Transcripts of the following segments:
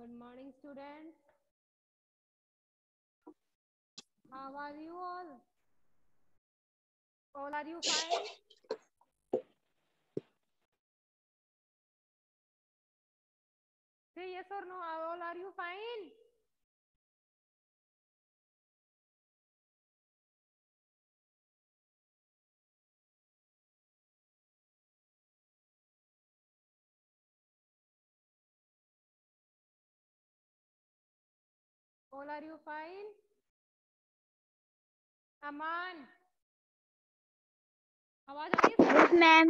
Good morning, students. How are you all? All are you fine? Say yes or no. All are you fine? All are you fine? अमान, आवाज आ रही है? Yes ma'am.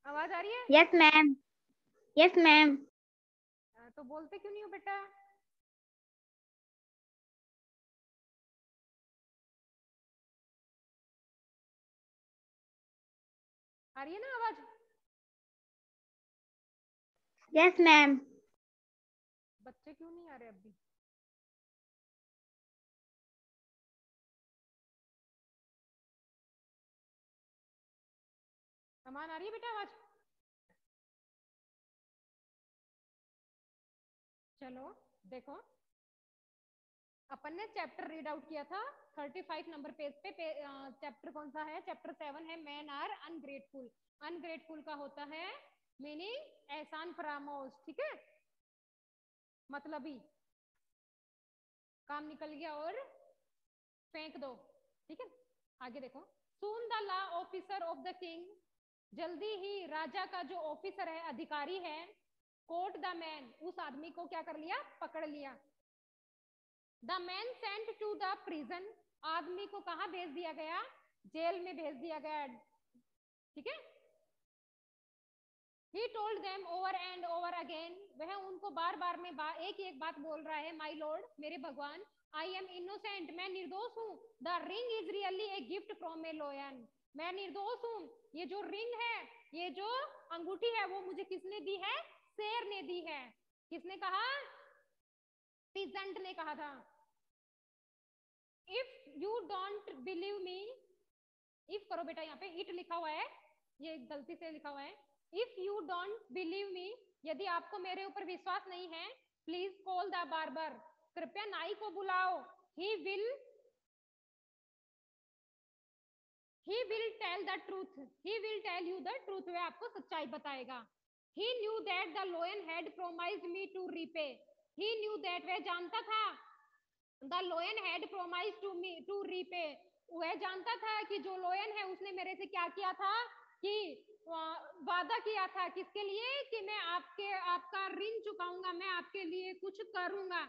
आवाज आ रही है? Yes ma'am. Yes ma'am. तो बोलते क्यों नहीं हो बेटा? आ रही है ना आवाज? Yes ma'am. बच्चे क्यों नहीं आ रहे अभी? अमान, आ रही है बेटा आवाज? चलो देखो, अपन ने चैप्टर रीड आउट किया था 35 नंबर पेज पे, चैप्टर कौन सा है? चैप्टर 7 है, मैन आर अनग्रेटफुल। अनग्रेटफुल का होता है मीनिंग एहसान फरामोश, ठीक है, मतलबी, काम निकल गया और फेंक दो, ठीक है। आगे देखो, soon the law officer of the king, जल्दी ही राजा का जो ऑफिसर है, अधिकारी है, कोर्ट द मैन, उस आदमी को क्या कर लिया? पकड़ लिया। The man sent to the prison, आदमी को कहां भेज दिया गया? जेल में भेज दिया गया, ठीक है। He told them over and over again, वह उनको बार बार में एक ही एक बात बोल रहा है, माई लॉर्ड, मेरे भगवान, आई एम इनोसेंट, मैं निर्दोष हूँ। The ring is really a gift from ए लोयन, मैं निर्दोष हूँ। ये जो रिंग है, ये जो अंगूठी है, वो मुझे किसने दी है? शेर ने दी है। किसने कहा? पीजेंट ने कहा था। If you don't believe me, if करो बेटा, यहाँ पे इट लिखा हुआ है, ये गलती से लिखा हुआ है। If you don't believe me, यदि आपको मेरे ऊपर विश्वास नहीं है, प्लीज कॉल द बार्बर, कृपया नाई को बुलाओ। He will tell the truth, he will tell you the truth, वह आपको सच्चाई बताएगा। He knew that the lion had promised me to repay, he knew that, वह जानता था, the lion had promised to me to repay, वह जानता था कि जो लोयन है उसने मेरे से क्या किया था? कि वादा किया था, किसके लिए? कि मैं आपका ऋण चुकाऊंगा, मैं आपके लिए कुछ करूंगा।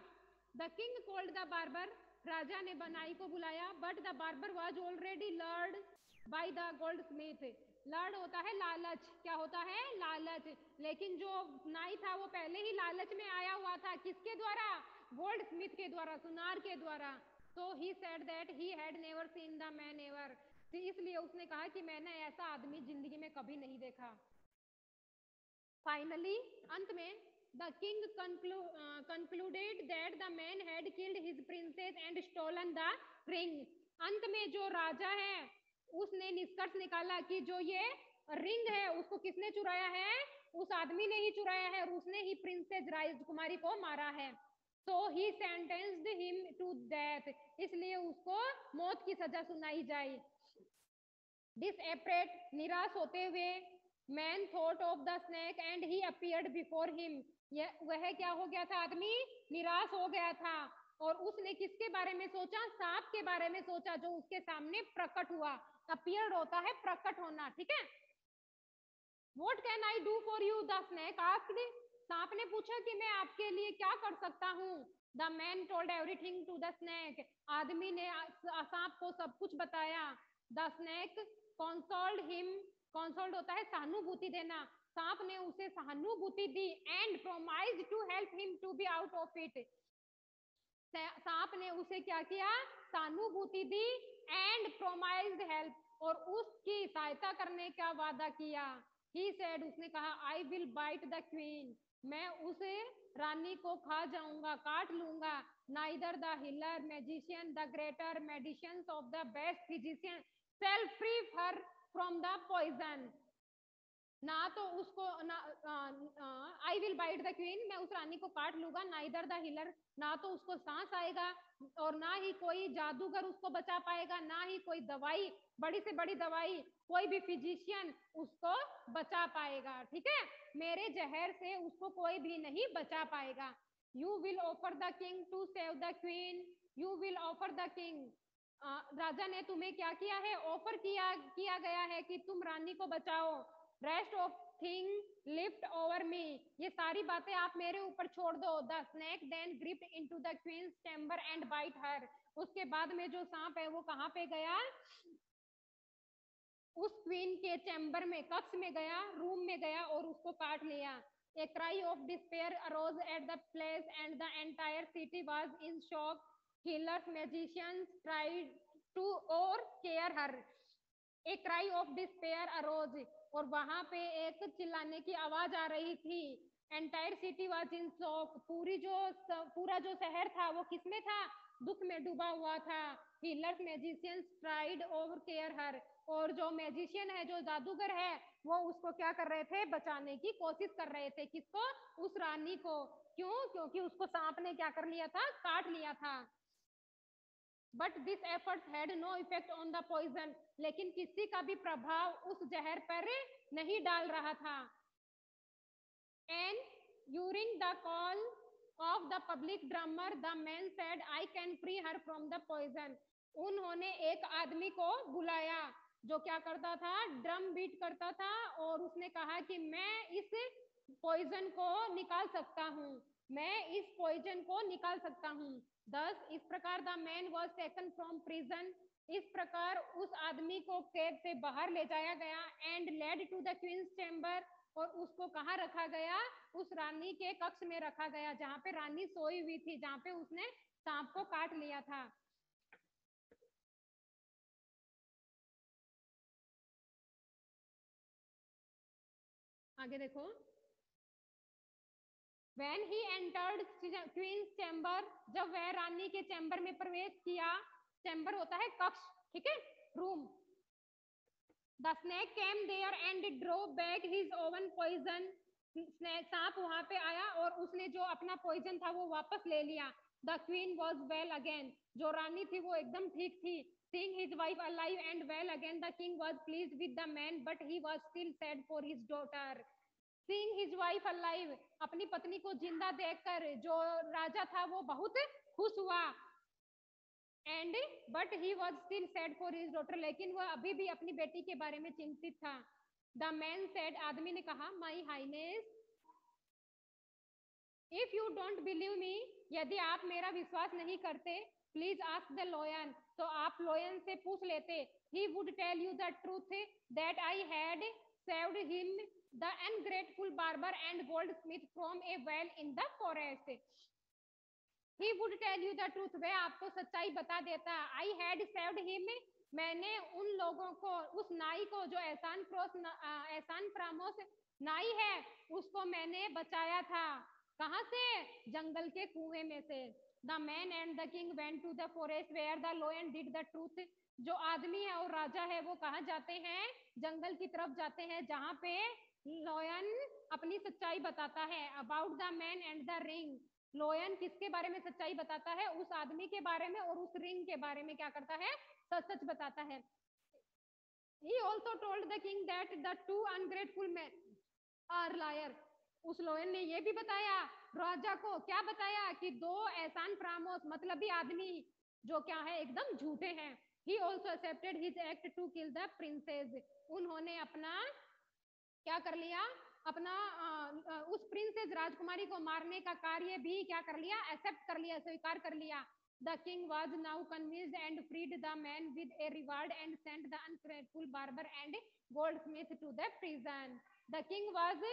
The king called the barber, राजा ने बनाई को बुलाया, but the barber was already lured by the goldsmith, lured होता है लालच, क्या होता है? लालच। लेकिन जो नाई था वो पहले ही लालच में आया हुआ था, किसके द्वारा? गोल्ड स्मिथ के द्वारा, सुनार के द्वारा। तो he said that he had never seen the man ever, इसलिए उसने कहा कि मैंने ऐसा आदमी जिंदगी में कभी नहीं देखा। फाइनली, अंत में, the king concluded that the man had killed his princess and stolen the ring, अंत में जो राजा है उसने निष्कर्ष निकाला कि जो ये रिंग है उसको किसने चुराया है? उस आदमी ने ही चुराया है, और उसने ही प्रिंसेस राजकुमारी को मारा है। सो ही सेंटेंस्ड हिम टू डेथ, इसलिए उसको मौत की सजा सुनाई जाए। डिसएपरेट, निराश होते हुए, man thought of the snake and he appeared before him, वह क्या हो गया था? आदमी निराश हो गया था, और उसने किसके बारे में सोचा? सांप के बारे में सोचा, जो उसके सामने प्रकट हुआ। अपीयर्ड होता है प्रकट होना, ठीक है। What can I do for you? The snake asked, सांप ने पूछा कि मैं आपके लिए क्या कर सकता हूँ। The man told everything to the snake, आदमी ने सांप को सब कुछ बताया। The snake consoled him, consoled होता है सहानुभूति देना, सांप ने उसे सहानुभूति दी, and promised to help him to be out of it, सांप ने उसे क्या किया? सहानुभूति दी, एंड प्रोमाइज्ड हेल्प, और उसकी सहायता करने का वादा किया। ही सेड, उसने कहा, I will bite the queen, मैं उसे रानी को खा जाऊंगा, काट लूंगा। Neither the healer magician the greater medicines of the best physician sell free her from the poison, ना तो उसको ना I will bite the queen, मैं उस रानी को काट लूंगा, नाइदर द हिलर, ना तो उसको सांस आएगा और ना ही कोई जादूगर उसको बचा पाएगा, ना ही कोई दवाई, बड़ी से बड़ी दवाई, कोई भी फिजिशियन उसको बचा पाएगा। ठीक है, मेरे जहर से उसको कोई भी नहीं बचा पाएगा। You will offer the king to save the queen, you will offer the king, राजा ने तुम्हें क्या किया है, ऑफर किया गया है कि तुम रानी को बचाओ। Rest of thing left over me, ये सारी बातें आप मेरे ऊपर छोड़ दो। The snake then crept into the queen's chamber and bit her, उसके बाद में जो सांप है वो कहाँ पे गया, उस क्वीन के चैम्बर में, कक्ष में गया, रूम में गया और उसको काट लिया। A cry of despair arose at the place and the entire city was in shock. Healers, magicians tried to or care her. A cry of despair arose, और वहां पे एक चिल्लाने की आवाज आ रही थी। Entire city was in shock, पूरा जो शहर था वो किसमें था, दुख में डूबा हुआ था। Healers magicians tried over care her, और जो मैजिशियन है, जो जादूगर है, वो उसको क्या कर रहे थे, बचाने की कोशिश कर रहे थे। किसको, उस रानी को। क्यों, क्योंकि उसको सांप ने क्या कर लिया था, काट लिया था। But this effort had no effect on the poison, लेकिन किसी का भी प्रभाव उस जहर पर नहीं डाल रहा था। And during the call of the public drummer the man said I can free her from the poison, उन्होंने एक आदमी को बुलाया जो क्या करता था, ड्रम बीट करता था, और उसने कहा कि मैं इस पॉइजन को निकाल सकता हूँ, मैं इस पॉइजन को निकाल सकता हूँ। दस, इस प्रकार the man was taken from prison, इस प्रकार उस आदमी को कैद से बाहर ले जाया गया। And led to the queen's chamber, और उसको कहाँ रखा गया, उस रानी के कक्ष में रखा गया, जहाँ पे रानी सोई हुई थी, जहाँ पे उसने सांप को काट लिया था। आगे देखो। When he entered queen's chamber, जब वह रानी के चैम्बर में प्रवेश किया, चैम्बर होता है कक्ष, ठीक है, room. The snake came there and drove back his own poison, सांप वहां पे आया और उसने जो अपना पॉइजन था वो वापस ले लिया। The queen was well again, जो रानी थी वो एकदम ठीक थी। Seeing his wife alive and well again, the king was pleased with the man, but he was still sad for his daughter. Seeing his wife alive, अपनी पत्नी को जिंदा देखकर जो राजा था वो बहुत खुश हुआ। And but he was still sad for his daughter, लेकिन वह अभी भी अपनी बेटी के बारे में चिंतित था। द मैन सेड, आदमी ने कहा, my highness, if you don't believe me, यदि आप मेरा विश्वास नहीं करते, प्लीज आस्क द लॉयन, तो आप लॉयन से पूछ लेते। He would tell you the truth that I had saved him the ungrateful barber and goldsmith from a well in the forest. He would tell you the truth, वह आपको सच्चाई बता देता। आई हैड सेव्ड हिम, मैंने उन लोगों को, उस नाई को जो एहसान फरामोश नाई है, उसको मैंने बचाया था। कहाँ से, जंगल के कुएं में से। The man and the king went to the forest where the lion did the truth, जो आदमी है और राजा है वो कहाँ जाते हैं, जंगल की तरफ जाते हैं, जहाँ पे लॉयन अपनी सच्चाई बताता है। About the man and the ring, लोयन किसके बारे में सच्चाई बताता है, उस आदमी के बारे में, और उस रिंग के बारे में क्या करता है, सच सच बताता है। He also told the king that the two ungrateful men are liar, उस लोयन ने ये भी बताया राजा को, क्या बताया, कि दो एहसान फरामोश मतलबी आदमी जो क्या है, एकदम झूठे हैं। He also accepted his act to kill the princess, उन्होंने अपना क्या कर लिया, अपना उस प्रिंसेस राजकुमारी को मारने का कार्य भी क्या कर लिया, एक्सेप्ट कर लिया, स्वीकार कर लिया। The king was now convinced and freed the man with a reward and sent the ungrateful barber and goldsmith to the prison. The king was,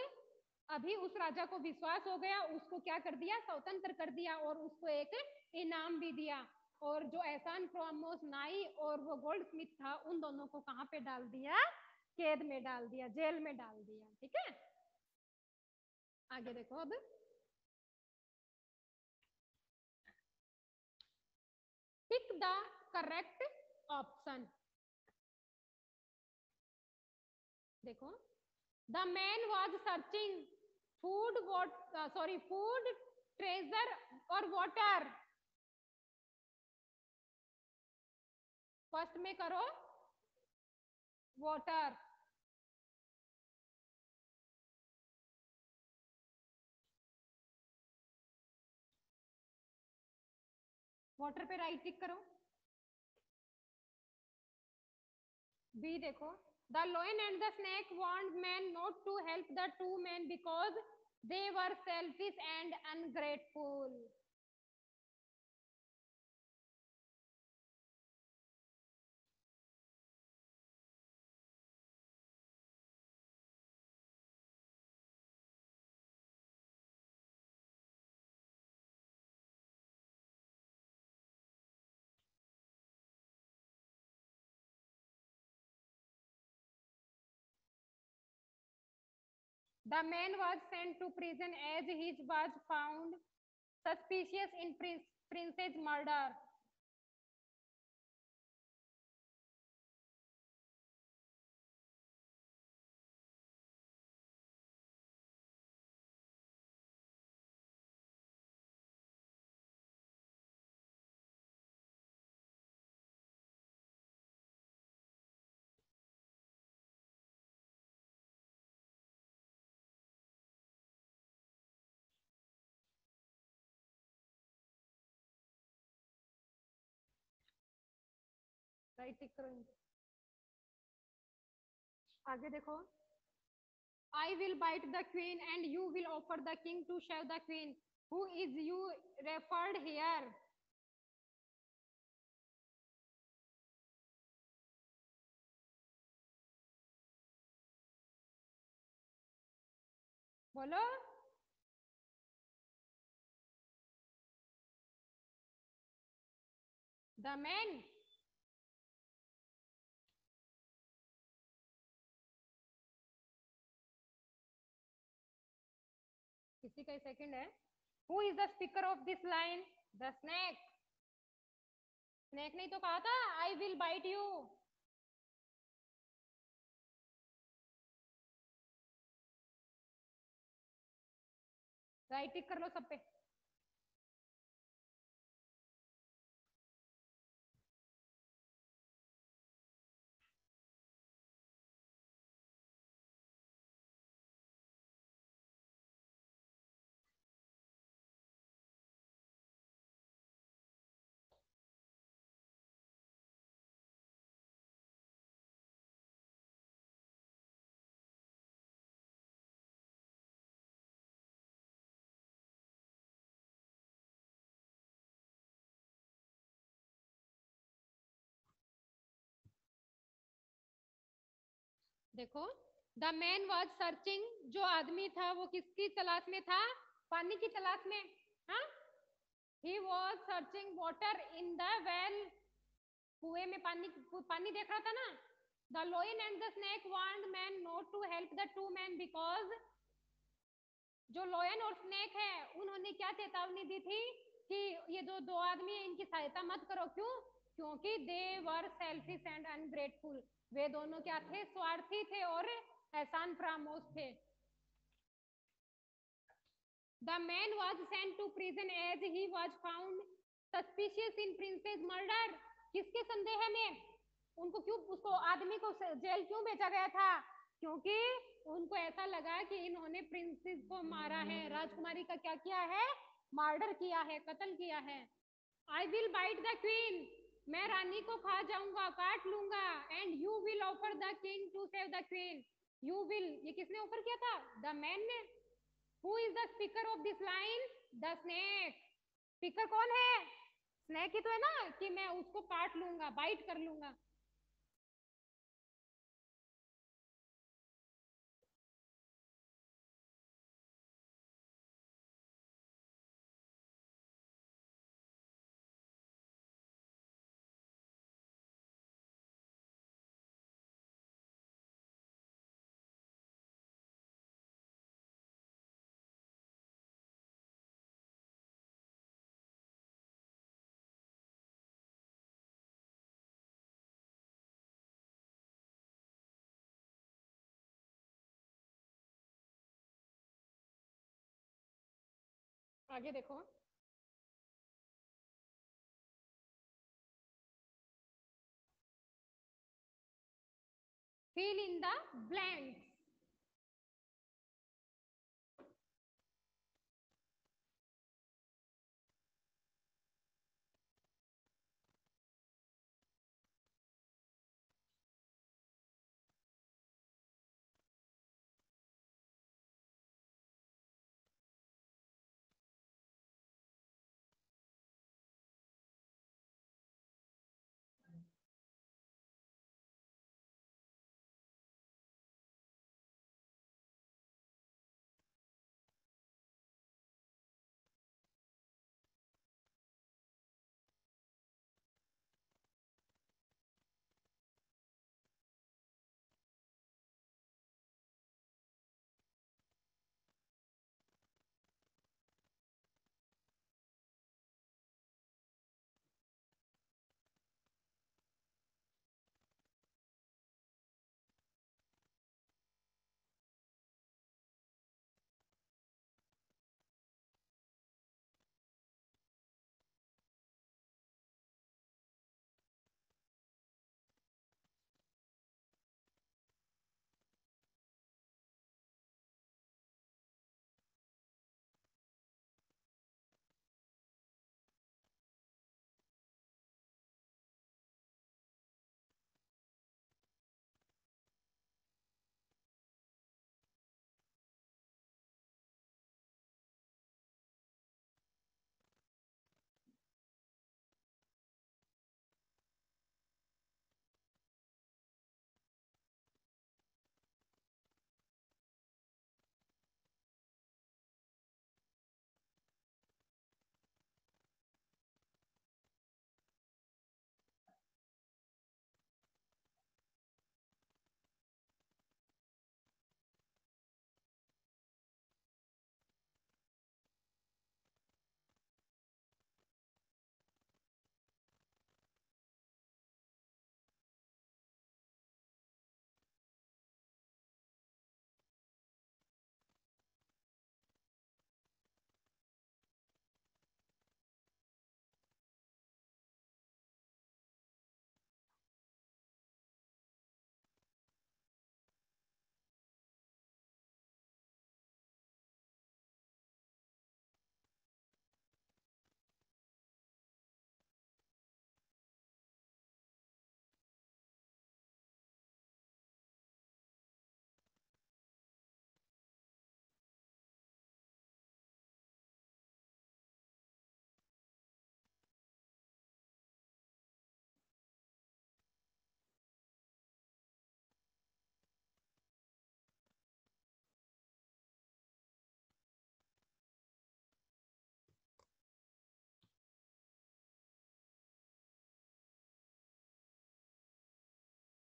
अभी उस राजा को विश्वास हो गया, उसको क्या कर दिया, स्वतंत्र कर दिया, और उसको एक इनाम भी दिया। और जो एहसान फरामोश नाई और वो गोल्ड स्मिथ था, उन दोनों को कहाँ पे डाल दिया, कैद में डाल दिया, जेल में डाल दिया। ठीक है, आगे देखो। अब पिक द करेक्ट ऑप्शन, देखो। The man was searching food, food, treasure or water. First में करो वाटर. वाटर पे राइट टिक करो. बी देखो. The lion and the snake warned man not to help the two men because they were selfish and ungrateful. The man was sent to prison as he was found suspicious in Prince's murder. Right टिक करो. आगे देखो. I will bite the queen and you will offer the king to shave the queen. Who is you referred here? बोलो. The man. किसी का second है. Who is the speaker of this line? The snake. Snake नहीं तो कहा था I will bite you. Right टिक कर लो सब पे. देखो. The man was searching. जो आदमी था वो किसकी तलाश में था? पानी की तलाश में. हाँ. He was searching water in the well. कुएं में पानी देख रहा था ना. The lion and the snake warned man not to help the two man because जो लायन और स्नेक है उन्होंने क्या चेतावनी दी थी कि ये जो दो आदमी है इनकी सहायता मत करो. क्यों? क्योंकि दे वर सेल्फिश एंड अनग्रेटफुल. वे दोनों क्या थे? स्वार्थी थे और एहसान फरामोश थे. The man was sent to prison as he was found suspicious in Prince's murder. किसके संदेह में? उनको क्यों, उसको आदमी को जेल क्यों भेजा गया था? क्योंकि उनको ऐसा लगा कि इन्होंने प्रिंसेस को मारा है, राजकुमारी का क्या किया है? मर्डर किया है, कत्ल किया है. I will bite the queen. मैं रानी को खा जाऊंगा, काट लूंगा. And you will offer the king to save the queen. You will. ये किसने ऑफर किया था? The man ने. Who is the speaker of this line? The snake. Speaker कौन है? स्नेक ही तो है ना कि मैं उसको काट लूंगा, बाइट कर लूंगा. आगे देखो। fill in the blanks.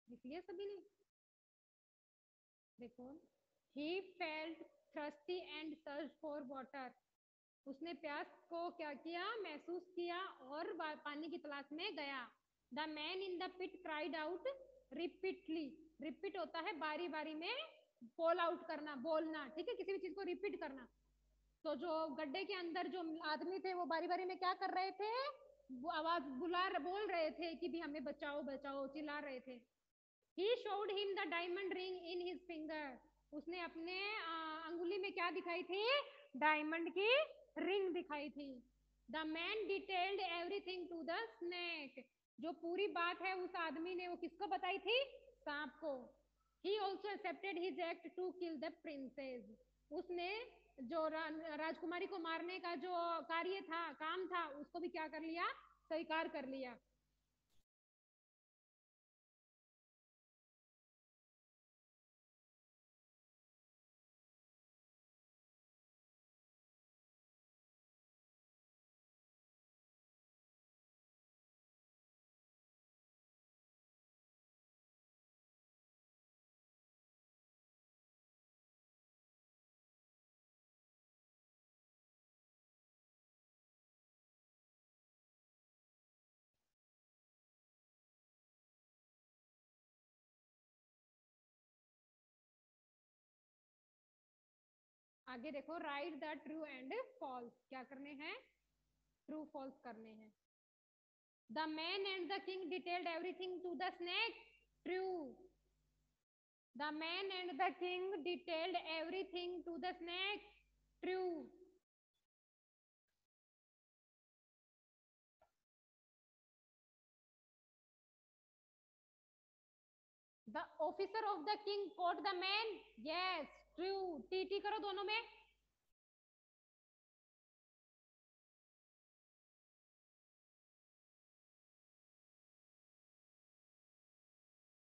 लिख लिया सभी ने? देखो, he felt thirsty and searched for water. उसने प्यास को क्या किया, महसूस किया और पानी की तलाश में गया. The man in the pit cried out repeatedly. Repeat होता है बारी बारी में कॉल आउट करना, बोलना, ठीक है, किसी भी चीज को रिपीट करना. तो जो गड्ढे के अंदर जो आदमी थे वो बारी बारी में क्या कर रहे थे, वो आवाज बोल रहे थे कि भी हमें बचाओ बचाओ, चिल्ला रहे थे. He showed him the diamond ring in his finger. उसने अपने अंगुली में क्या दिखाई थी, डायमंड की रिंग दिखाई थी. The man detailed everything to the snake. जो पूरी बात है उस आदमी ने वो किसको बताई थी, सांप को. He also accepted his act to kill the princess. उसने जो राजकुमारी को मारने का जो कार्य था, काम था, उसको भी क्या कर लिया, स्वीकार कर लिया. आगे देखो, write the true and false. क्या करने हैं? ट्रू फॉल्स करने हैं। The man and the king detailed everything to the snake. True. The man and the king detailed everything to the snake. True. The officer of the king caught the man. Yes, true. T करो दोनों में।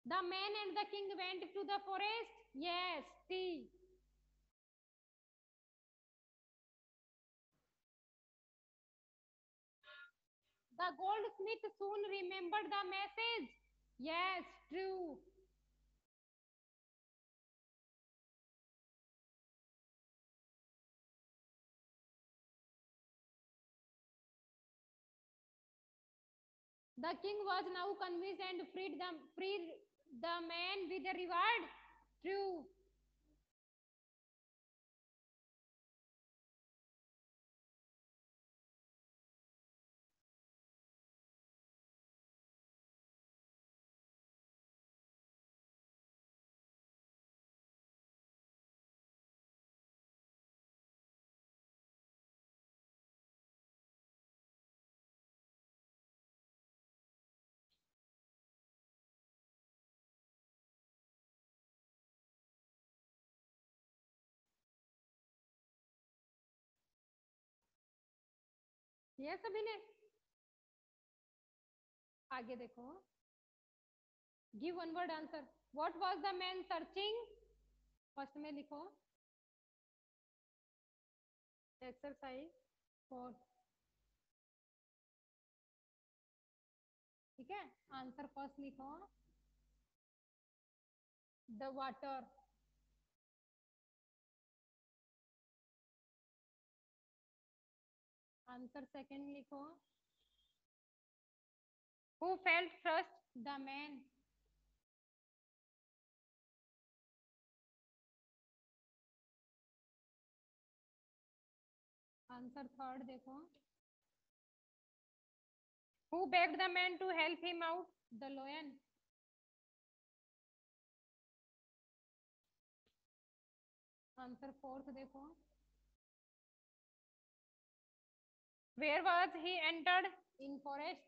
The man and the king went to the forest. Yes, T. The goldsmith soon remembered the message. Yes, true. The king was now convinced and freed the man with a reward. True. ये सभी ने। आगे देखो, give one word answer. What was the man searching? First में लिखो exercise 4। ठीक है, answer first लिखो द वाटर। आंसर सेकंड लिखो who felt first? The man. Answer third देखो, who begged the man to help him out? The lion. Answer fourth देखो, where was he entered? In forest.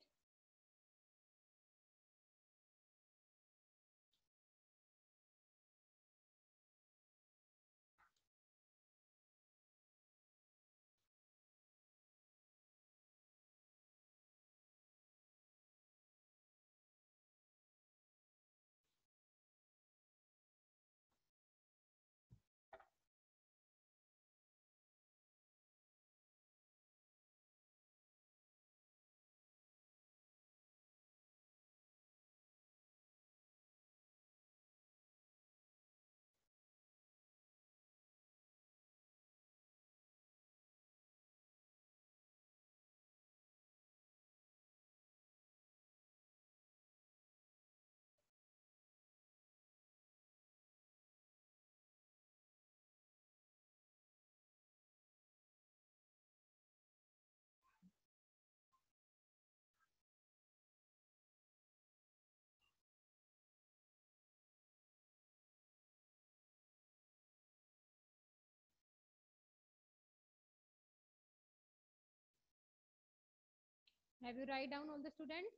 Have you write down all the students?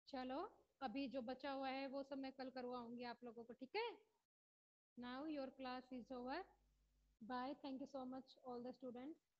चलो, अभी जो बचा हुआ है वो सब मैं कल करवाऊंगी आप लोगों को। ठीक है, now your class is over. Bye, thank you so much all the students.